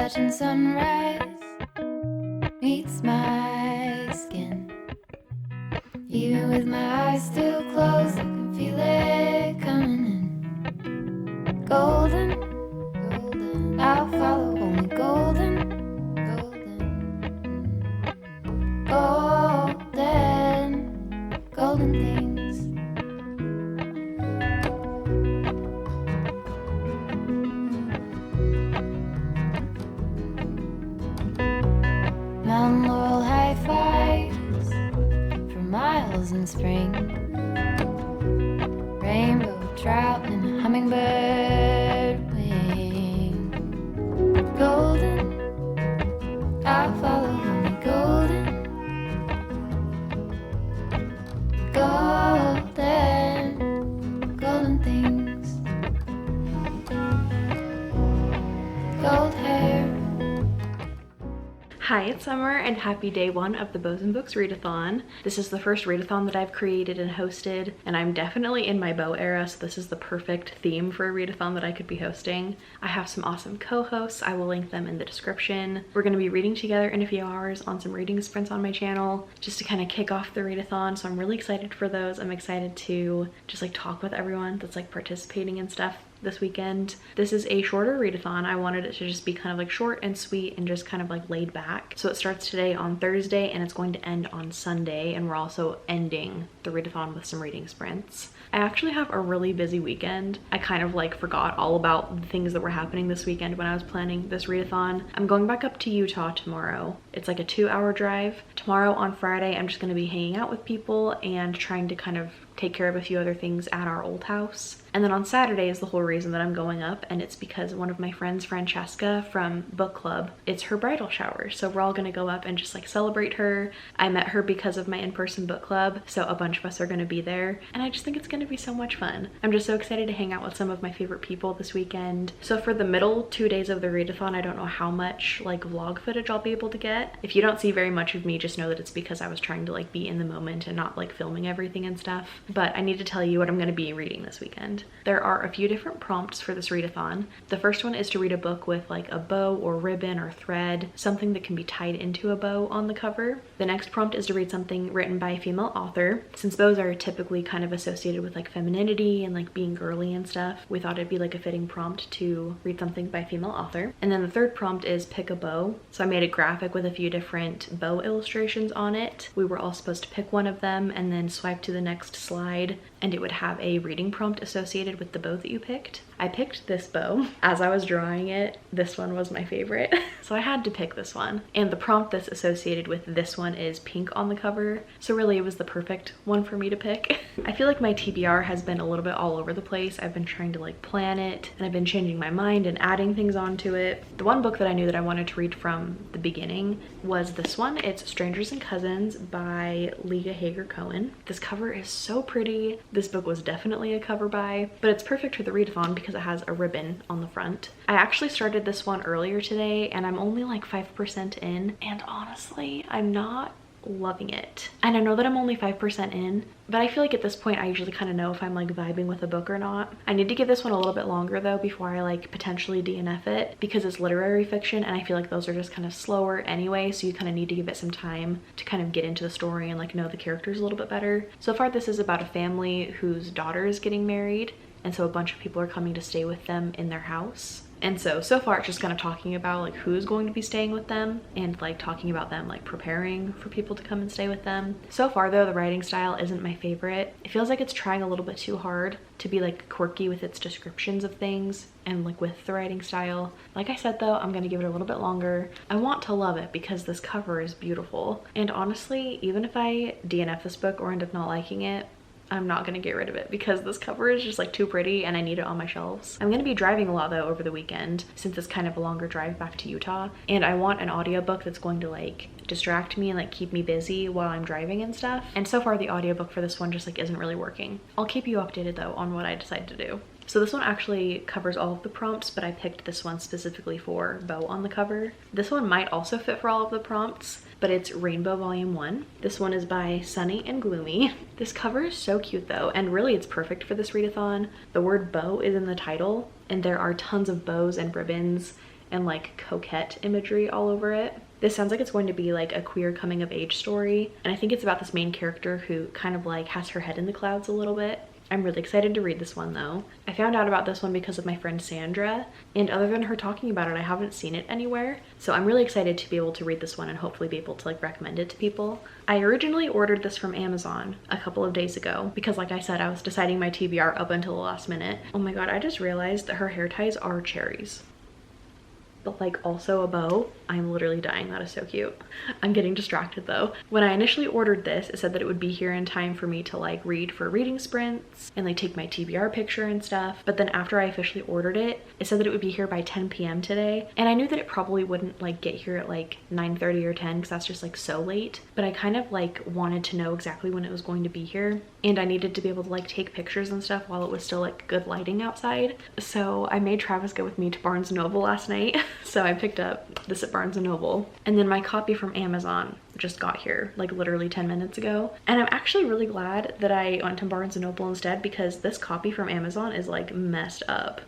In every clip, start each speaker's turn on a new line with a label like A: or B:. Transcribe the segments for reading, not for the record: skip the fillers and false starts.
A: Legend sunrise meets my skin. Even with my eyes still closed, I can feel it coming in. Golden, golden, I'll follow only golden, golden, golden, golden things. Mountain laurel high fives for miles in spring. Rainbow trout and a hummingbird wing. Golden, I'll follow only golden, golden, golden things. Gold hair.
B: Hi, it's Summer and happy day one of the Bows and Books Readathon. This is the first readathon that I've created and hosted, and I'm definitely in my bow era, so this is the perfect theme for a readathon that I could be hosting. I have some awesome co-hosts. I will link them in the description. We're going to be reading together in a few hours on some reading sprints on my channel just to kind of kick off the readathon, so I'm really excited for those. I'm excited to just like talk with everyone that's like participating and stuff this weekend. This is a shorter readathon. I wanted it to just be kind of like short and sweet and just kind of like laid back. So it starts today on Thursday and it's going to end on Sunday, and we're also ending the readathon with some reading sprints. I actually have a really busy weekend. I kind of like forgot all about the things that were happening this weekend when I was planning this readathon. I'm going back up to Utah tomorrow. It's like a 2-hour drive. Tomorrow on Friday, I'm just going to be hanging out with people and trying to kind of take care of a few other things at our old house. And then on Saturday is the whole reason that I'm going up, and it's because one of my friends, Francesca from book club, it's her bridal shower. So we're all gonna go up and just like celebrate her. I met her because of my in-person book club, so a bunch of us are gonna be there, and I just think it's gonna be so much fun. I'm just so excited to hang out with some of my favorite people this weekend. So for the middle 2 days of the readathon, I don't know how much like vlog footage I'll be able to get. If you don't see very much of me, just know that it's because I was trying to like be in the moment and not like filming everything and stuff. But I need to tell you what I'm gonna be reading this weekend. There are a few different prompts for this readathon. The first one is to read a book with like a bow or ribbon or thread, something that can be tied into a bow on the cover. The next prompt is to read something written by a female author. Since bows are typically kind of associated with like femininity and like being girly and stuff, we thought it'd be like a fitting prompt to read something by a female author. And then the third prompt is pick a bow. So I made a graphic with a few different bow illustrations on it. We were all supposed to pick one of them and then swipe to the next slide, and it would have a reading prompt associated with the bow that you picked. I picked this bow. As I was drawing it, this one was my favorite. So I had to pick this one. And the prompt that's associated with this one is pink on the cover. So really it was the perfect one for me to pick. I feel like my TBR has been a little bit all over the place. I've been trying to like plan it, and I've been changing my mind and adding things onto it. The one book that I knew that I wanted to read from the beginning was this one. It's Strangers and Cousins by Liga Hager-Cohen. This cover is so pretty. This book was definitely a cover buy, but it's perfect for the readathon because it has a ribbon on the front. I actually started this one earlier today and I'm only like 5% in, and honestly, I'm not loving it. And I know that I'm only 5% in, but I feel like at this point I usually kind of know if I'm like vibing with a book or not. I need to give this one a little bit longer though before I like potentially DNF it, because it's literary fiction and I feel like those are just kind of slower anyway, so you kind of need to give it some time to kind of get into the story and like know the characters a little bit better. So far this is about a family whose daughter is getting married, and so a bunch of people are coming to stay with them in their house. And so far it's just kind of talking about like who's going to be staying with them and like talking about them like preparing for people to come and stay with them. So far though, the writing style isn't my favorite. It feels like it's trying a little bit too hard to be like quirky with its descriptions of things and like with the writing style. Like I said though, I'm gonna give it a little bit longer. I want to love it because this cover is beautiful. And honestly, even if I DNF this book or end up not liking it, I'm not gonna get rid of it because this cover is just like too pretty and I need it on my shelves. I'm gonna be driving a lot though over the weekend since it's kind of a longer drive back to Utah, and I want an audiobook that's going to like distract me and like keep me busy while I'm driving and stuff. And so far the audiobook for this one just like isn't really working. I'll keep you updated though on what I decide to do. So this one actually covers all of the prompts, but I picked this one specifically for bow on the cover. This one might also fit for all of the prompts, but it's Rainbow Volume 1. This one is by Sunny and Gloomy. This cover is so cute though, and really it's perfect for this readathon. The word bow is in the title, and there are tons of bows and ribbons and like coquette imagery all over it. This sounds like it's going to be like a queer coming of age story, and I think it's about this main character who kind of like has her head in the clouds a little bit. I'm really excited to read this one though. I found out about this one because of my friend Sandra, and other than her talking about it, I haven't seen it anywhere. So I'm really excited to be able to read this one and hopefully be able to like recommend it to people. I originally ordered this from Amazon a couple of days ago because, like I said, I was deciding my TBR up until the last minute. Oh my god, I just realized that her hair ties are cherries, but like also a bow. I'm literally dying. That is so cute. I'm getting distracted though. When I initially ordered this, it said that it would be here in time for me to like read for reading sprints and like take my TBR picture and stuff. But then after I officially ordered it, it said that it would be here by 10 p.m. today. And I knew that it probably wouldn't like get here at like 9:30 or 10 because that's just like so late. But I kind of like wanted to know exactly when it was going to be here. And I needed to be able to like take pictures and stuff while it was still like good lighting outside. So I made Travis go with me to Barnes & Noble last night. So I picked up this at Barnes & Noble, and then my copy from Amazon just got here like literally 10 minutes ago. And I'm actually really glad that I went to Barnes & Noble instead, because this copy from Amazon is like messed up.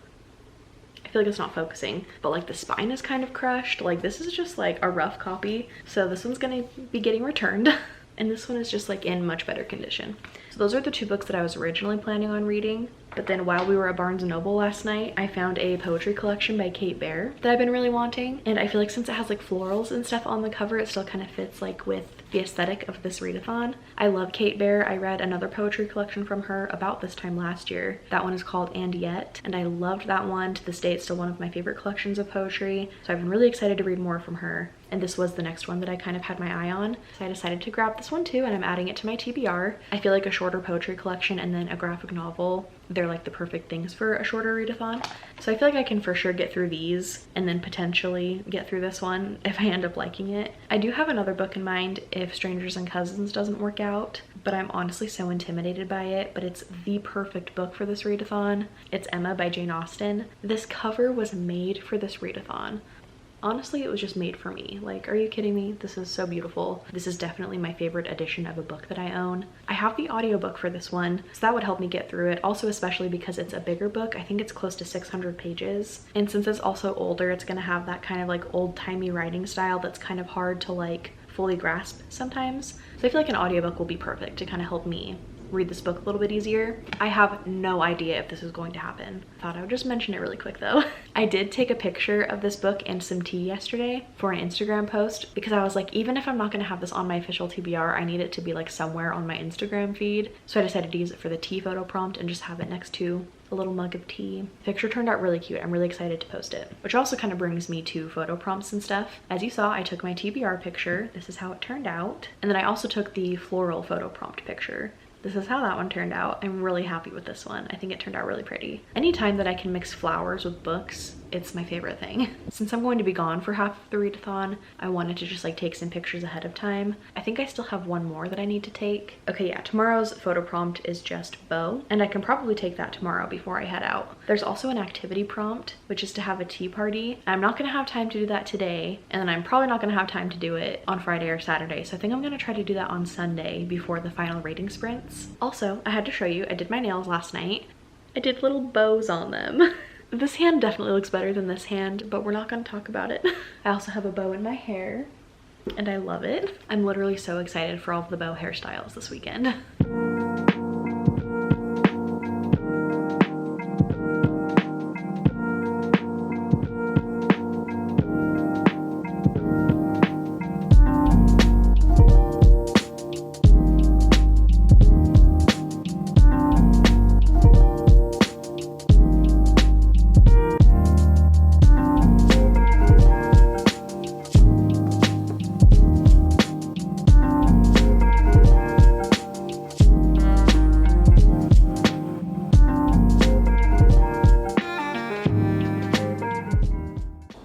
B: I feel like it's not focusing, but like the spine is kind of crushed. Like this is just like a rough copy, so this one's gonna be getting returned. And this one is just like in much better condition. So those are the two books that I was originally planning on reading. But then while we were at Barnes & Noble last night, I found a poetry collection by Kate Bear that I've been really wanting. And I feel like since it has like florals and stuff on the cover, it still kind of fits like with the aesthetic of this readathon. I love Kate Bear. I read another poetry collection from her about this time last year. That one is called And Yet, and I loved that one. To this day, it's still one of my favorite collections of poetry. So I've been really excited to read more from her. And this was the next one that I kind of had my eye on. So I decided to grab this one too, and I'm adding it to my TBR. I feel like a shorter poetry collection and then a graphic novel, they're like the perfect things for a shorter readathon. So I feel like I can for sure get through these and then potentially get through this one if I end up liking it. I do have another book in mind if Strangers and Cousins doesn't work out, but I'm honestly so intimidated by it. But it's the perfect book for this readathon. It's Emma by Jane Austen. This cover was made for this readathon. Honestly, it was just made for me. Like, are you kidding me? This is so beautiful. This is definitely my favorite edition of a book that I own. I have the audiobook for this one, so that would help me get through it. Also, especially because it's a bigger book. I think it's close to 600 pages. And since it's also older, it's gonna have that kind of like old-timey writing style that's kind of hard to like fully grasp sometimes. So I feel like an audiobook will be perfect to kind of help me read this book a little bit easier. I have no idea if this is going to happen. Thought I would just mention it really quick though. I did take a picture of this book and some tea yesterday for an Instagram post, because I was like, even if I'm not gonna have this on my official TBR, I need it to be like somewhere on my Instagram feed. So I decided to use it for the tea photo prompt and just have it next to a little mug of tea. The picture turned out really cute. I'm really excited to post it, which also kind of brings me to photo prompts and stuff. As you saw, I took my TBR picture. This is how it turned out. And then I also took the floral photo prompt picture. This is how that one turned out. I'm really happy with this one. I think it turned out really pretty. Anytime that I can mix flowers with books, it's my favorite thing. Since I'm going to be gone for half of the readathon, I wanted to just like take some pictures ahead of time. I think I still have one more that I need to take. Okay, yeah, tomorrow's photo prompt is just bow, and I can probably take that tomorrow before I head out. There's also an activity prompt, which is to have a tea party. I'm not gonna have time to do that today, and then I'm probably not gonna have time to do it on Friday or Saturday. So I think I'm gonna try to do that on Sunday before the final rating sprints. Also, I had to show you, I did my nails last night. I did little bows on them. This hand definitely looks better than this hand, but we're not going to talk about it. I also have a bow in my hair, and I love it. I'm literally so excited for all of the bow hairstyles this weekend.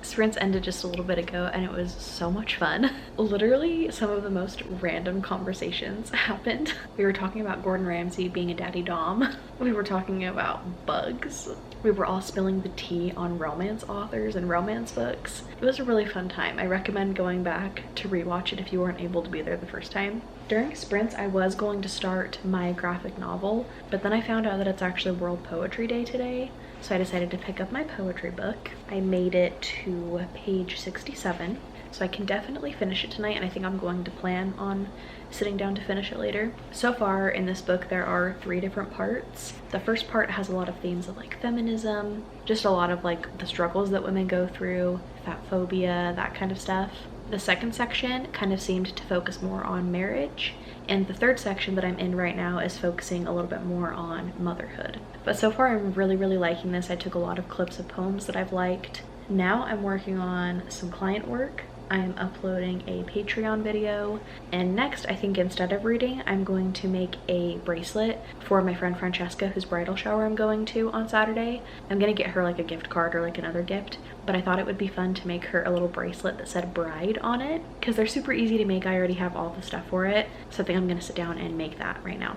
B: Sprints ended just a little bit ago, and it was so much fun. Literally some of the most random conversations happened. We were talking about Gordon Ramsay being a daddy dom. We were talking about bugs. We were all spilling the tea on romance authors and romance books. It was a really fun time. I recommend going back to rewatch it if you weren't able to be there the first time. During sprints, I was going to start my graphic novel, but then I found out that it's actually World Poetry Day today. So I decided to pick up my poetry book. I made it to page 67, so I can definitely finish it tonight, and I think I'm going to plan on sitting down to finish it later. So far in this book there are 3 different parts. The first part has a lot of themes of like feminism, just a lot of like the struggles that women go through, fat phobia, that kind of stuff. The second section kind of seemed to focus more on marriage, and the third section that I'm in right now is focusing a little bit more on motherhood. But so far I'm really liking this. I took a lot of clips of poems that I've liked. Now I'm working on some client work. I am uploading a Patreon video, and next I think instead of reading I'm going to make a bracelet for my friend Francesca, whose bridal shower I'm going to on Saturday. I'm gonna get her like a gift card or like another gift, but I thought it would be fun to make her a little bracelet that said bride on it because they're super easy to make. I already have all the stuff for it, so I think I'm gonna sit down and make that right now.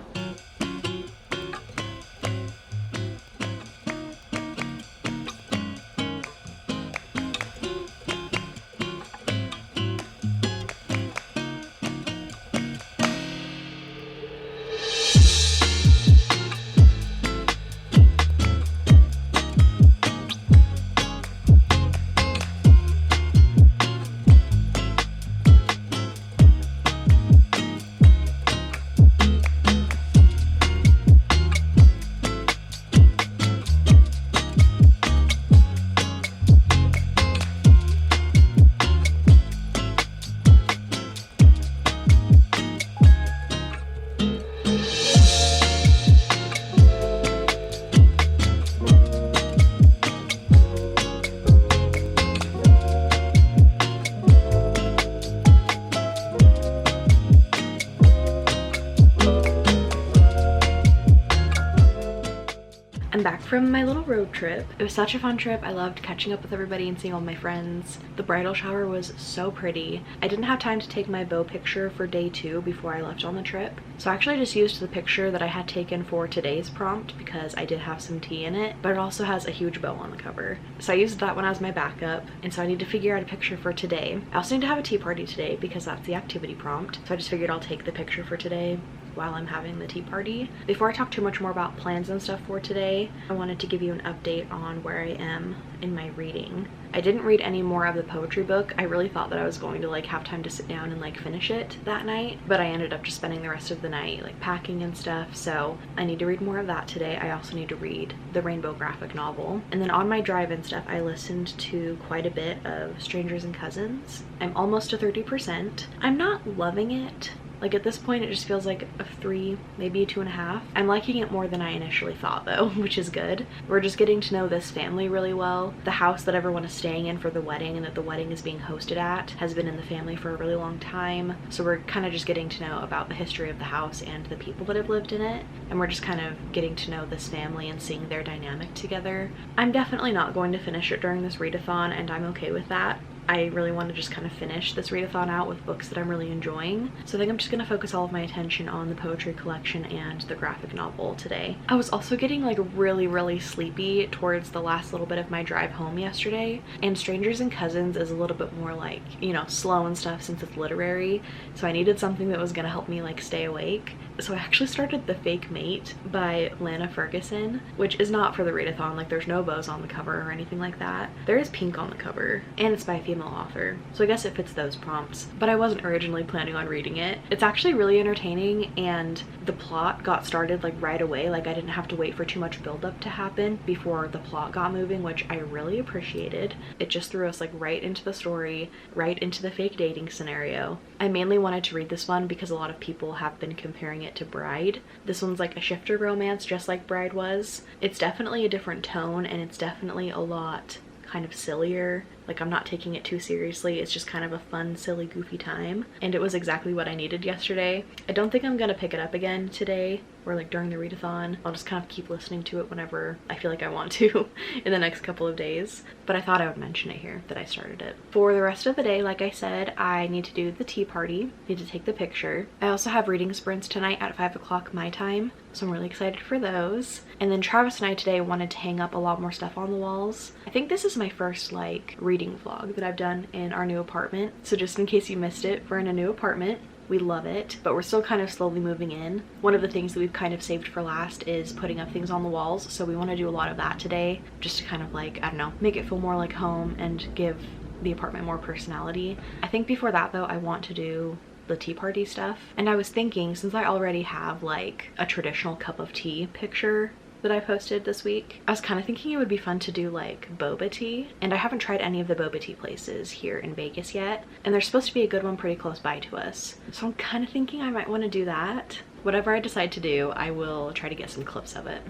B: I'm back from my little road trip. It was such a fun trip. I loved catching up with everybody and seeing all my friends. The bridal shower was so pretty. I didn't have time to take my bow picture for day 2 before I left on the trip, so I actually just used the picture that I had taken for today's prompt because I did have some tea in it, but it also has a huge bow on the cover. So I used that one as my backup, and so I need to figure out a picture for today. I also need to have a tea party today because that's the activity prompt, so I just figured I'll take the picture for today while I'm having the tea party. Before I talk too much more about plans and stuff for today, I wanted to give you an update on where I am in my reading. I didn't read any more of the poetry book. I really thought that I was going to like have time to sit down and like finish it that night, but I ended up just spending the rest of the night like packing and stuff, so I need to read more of that today. I also need to read the Rainbow graphic novel. And then on my drive and stuff, I listened to quite a bit of Strangers and Cousins. I'm almost to 30%. I'm not loving it. Like at this point, it just feels like a 3, maybe a 2.5. I'm liking it more than I initially thought though, which is good. We're just getting to know this family really well. The house that everyone is staying in for the wedding and that the wedding is being hosted at has been in the family for a really long time. So we're kind of just getting to know about the history of the house and the people that have lived in it. And we're just kind of getting to know this family and seeing their dynamic together. I'm definitely not going to finish it during this readathon, and I'm okay with that. I really want to just kind of finish this readathon out with books that I'm really enjoying. So I think I'm just going to focus all of my attention on the poetry collection and the graphic novel today. I was also getting like really sleepy towards the last little bit of my drive home yesterday, and Strangers and Cousins is a little bit more like, you know, slow and stuff since it's literary. So I needed something that was going to help me like stay awake. So I actually started The Fake Mate by Lana Ferguson, which is not for the readathon. Like there's no bows on the cover or anything like that. There is pink on the cover, and it's by a female author, so I guess it fits those prompts, but I wasn't originally planning on reading it. It's actually really entertaining, and the plot got started like right away. Like I didn't have to wait for too much buildup to happen before the plot got moving, which I really appreciated. It just threw us like right into the story, right into the fake dating scenario. I mainly wanted to read this one because a lot of people have been comparing it to Bride. This one's like a shifter romance, just like Bride was. It's definitely a different tone, and it's definitely a lot kind of sillier. Like I'm not taking it too seriously. It's just kind of a fun, silly, goofy time, and it was exactly what I needed yesterday. I don't think I'm gonna pick it up again today or like during the readathon. I'll just kind of keep listening to it whenever I feel like I want to in the next couple of days, but I thought I would mention it here that I started it. For the rest of the day, like I said, I need to do the tea party, need to take the picture. I also have reading sprints tonight at 5 o'clock my time, so I'm really excited for those. And then Travis and I today wanted to hang up a lot more stuff on the walls. I think this is my first like reading vlog that I've done in our new apartment, so just in case you missed it, we're in a new apartment. We love it, but we're still kind of slowly moving in. One of the things that we've kind of saved for last is putting up things on the walls, so we want to do a lot of that today, just to kind of like, I don't know, make it feel more like home and give the apartment more personality. I think before that though, I want to do the tea party stuff. And I was thinking, since I already have like a traditional cup of tea picture that I posted this week, I was kind of thinking it would be fun to do like boba tea. And I haven't tried any of the boba tea places here in Vegas yet, and there's supposed to be a good one pretty close by to us. So I'm kind of thinking I might want to do that. Whatever I decide to do, I will try to get some clips of it.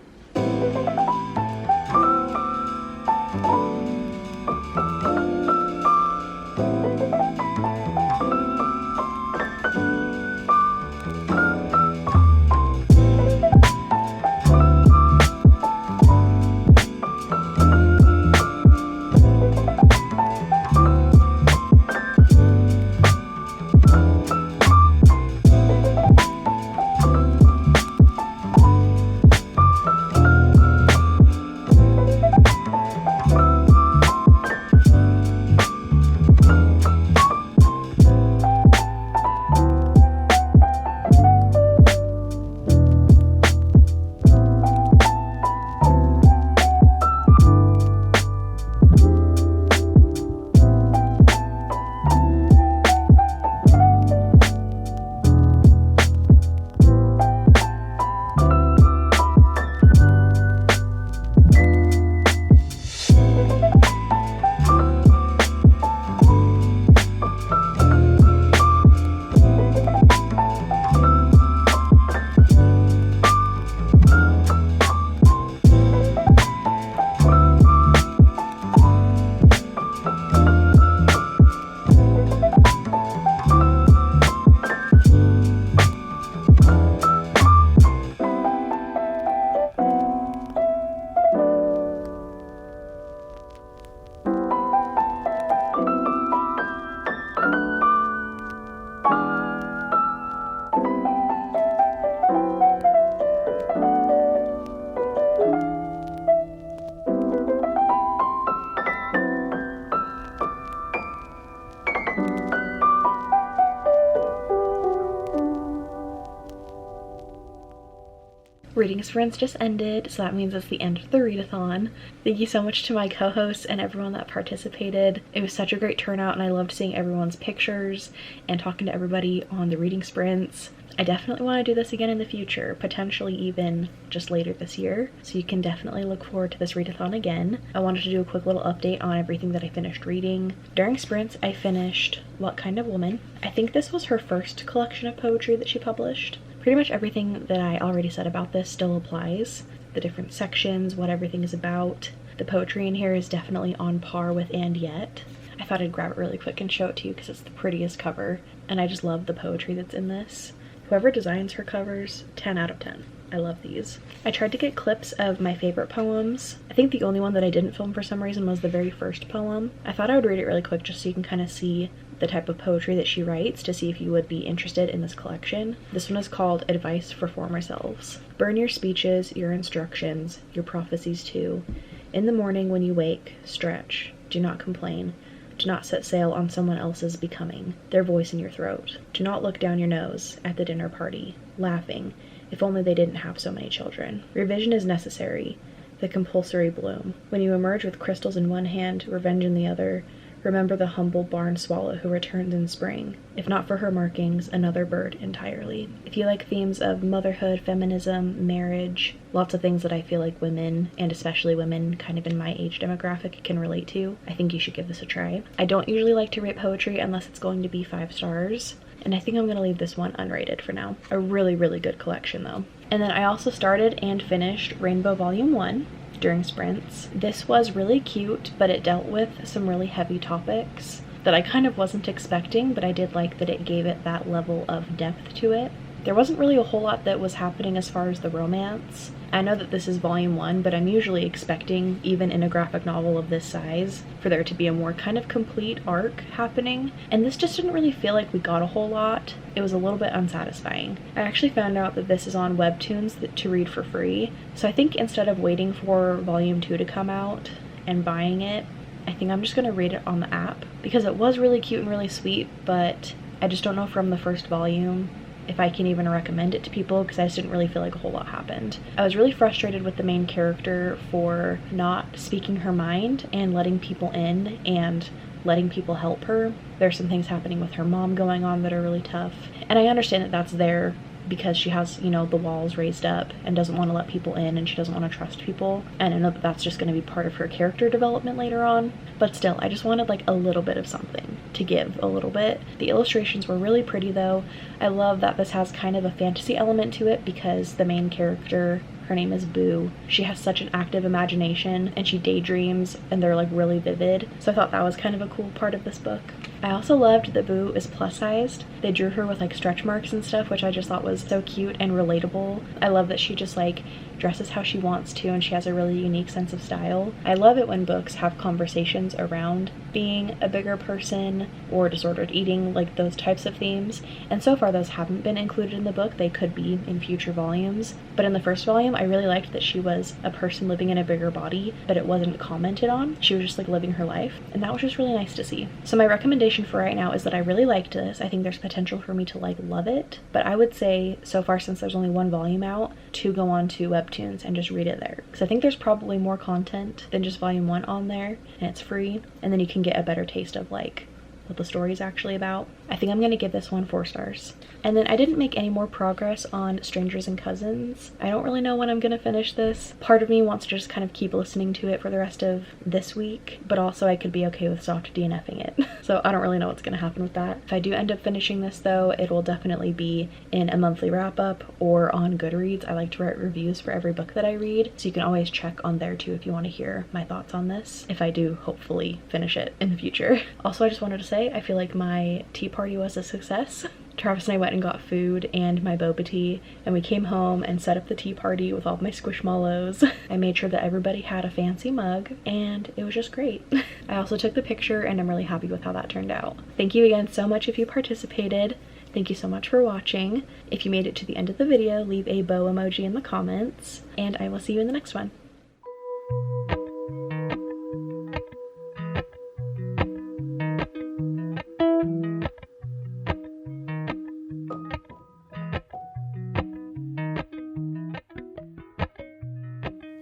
B: Reading Sprints just ended, so that means it's the end of the readathon. Thank you so much to my co-hosts and everyone that participated. It was such a great turnout, and I loved seeing everyone's pictures and talking to everybody on the reading sprints. I definitely want to do this again in the future, potentially even just later this year, so you can definitely look forward to this readathon again. I wanted to do a quick little update on everything that I finished reading. During sprints, I finished What Kind of Woman. I think this was her first collection of poetry that she published. Pretty much everything that I already said about this still applies. The different sections, what everything is about. The poetry in here is definitely on par with And Yet. I thought I'd grab it really quick and show it to you because it's the prettiest cover, and I just love the poetry that's in this. Whoever designs her covers, 10 out of 10. I love these. I tried to get clips of my favorite poems. I think the only one that I didn't film for some reason was the very first poem. I thought I would read it really quick just so you can kind of see the type of poetry that she writes, to see if you would be interested in this collection. This one is called Advice for Former Selves. Burn your speeches, your instructions, your prophecies too. In the morning when you wake, stretch. Do not complain. Do not set sail on someone else's becoming, their voice in your throat. Do not look down your nose at the dinner party, laughing, if only they didn't have so many children. Revision is necessary, the compulsory bloom. When you emerge with crystals in one hand, revenge in the other, remember the humble barn swallow who returns in spring, if not for her markings, another bird entirely. If you like themes of motherhood, feminism, marriage, lots of things that I feel like women, and especially women kind of in my age demographic, can relate to, I think you should give this a try. I don't usually like to rate poetry unless it's going to be 5 stars, and I think I'm going to leave this one unrated for now. A really, really good collection though. And then I also started and finished Rainbow Volume 1. During sprints. This was really cute, but it dealt with some really heavy topics that I kind of wasn't expecting, but I did like that it gave it that level of depth to it. There wasn't really a whole lot that was happening as far as the romance. I know that this is volume 1, but I'm usually expecting, even in a graphic novel of this size, for there to be a more kind of complete arc happening, and this just didn't really feel like we got a whole lot. It was a little bit unsatisfying. I actually found out that this is on Webtoons to read for free, so I think instead of waiting for volume 2 to come out and buying it, I think I'm just going to read it on the app, because it was really cute and really sweet, but I just don't know from the first volume if I can even recommend it to people because I just didn't really feel like a whole lot happened. I was really frustrated with the main character for not speaking her mind and letting people in and letting people help her. There's some things happening with her mom going on that are really tough. And I understand that that's there because she has, you know, the walls raised up and doesn't want to let people in and she doesn't want to trust people. And I know that that's just going to be part of her character development later on. But still, I just wanted like a little bit of something to give a little bit. The illustrations were really pretty though. I love that this has kind of a fantasy element to it because the main character, her name is Boo. She has such an active imagination and she daydreams and they're like really vivid. So I thought that was kind of a cool part of this book. I also loved that Boo is plus sized. They drew her with like stretch marks and stuff, which I just thought was so cute and relatable. I love that she just like dresses how she wants to and she has a really unique sense of style. I love it when books have conversations around being a bigger person or disordered eating, like those types of themes. And so far those haven't been included in the book. They could be in future volumes. But in the first volume, I really liked that she was a person living in a bigger body, but it wasn't commented on. She was just like living her life. And that was just really nice to see. So my recommendation for right now is that I really liked this. I think there's potential for me to like love it. But I would say so far, since there's only one volume out, to go on to Webtoons and just read it there. Because I think there's probably more content than just volume 1 on there and it's free. And then you can get a better taste of like what the story is actually about. I think I'm gonna give this one 4 stars. And then I didn't make any more progress on Strangers and Cousins. I don't really know when I'm gonna finish this. Part of me wants to just kind of keep listening to it for the rest of this week, but also I could be okay with soft DNFing it. So I don't really know what's gonna happen with that. If I do end up finishing this though, it will definitely be in a monthly wrap up or on Goodreads. I like to write reviews for every book that I read, so you can always check on there too if you want to hear my thoughts on this, if I do hopefully finish it in the future. Also, I just wanted to say I feel like my tea party was a success. Travis and I went and got food and my boba tea, and we came home and set up the tea party with all my squishmallows. I made sure that everybody had a fancy mug and it was just great. I also took the picture and I'm really happy with how that turned out. Thank you again so much if you participated. Thank you so much for watching. If you made it to the end of the video, leave a bow emoji in the comments, and I will see you in the next one.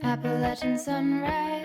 A: Appalachian sunrise.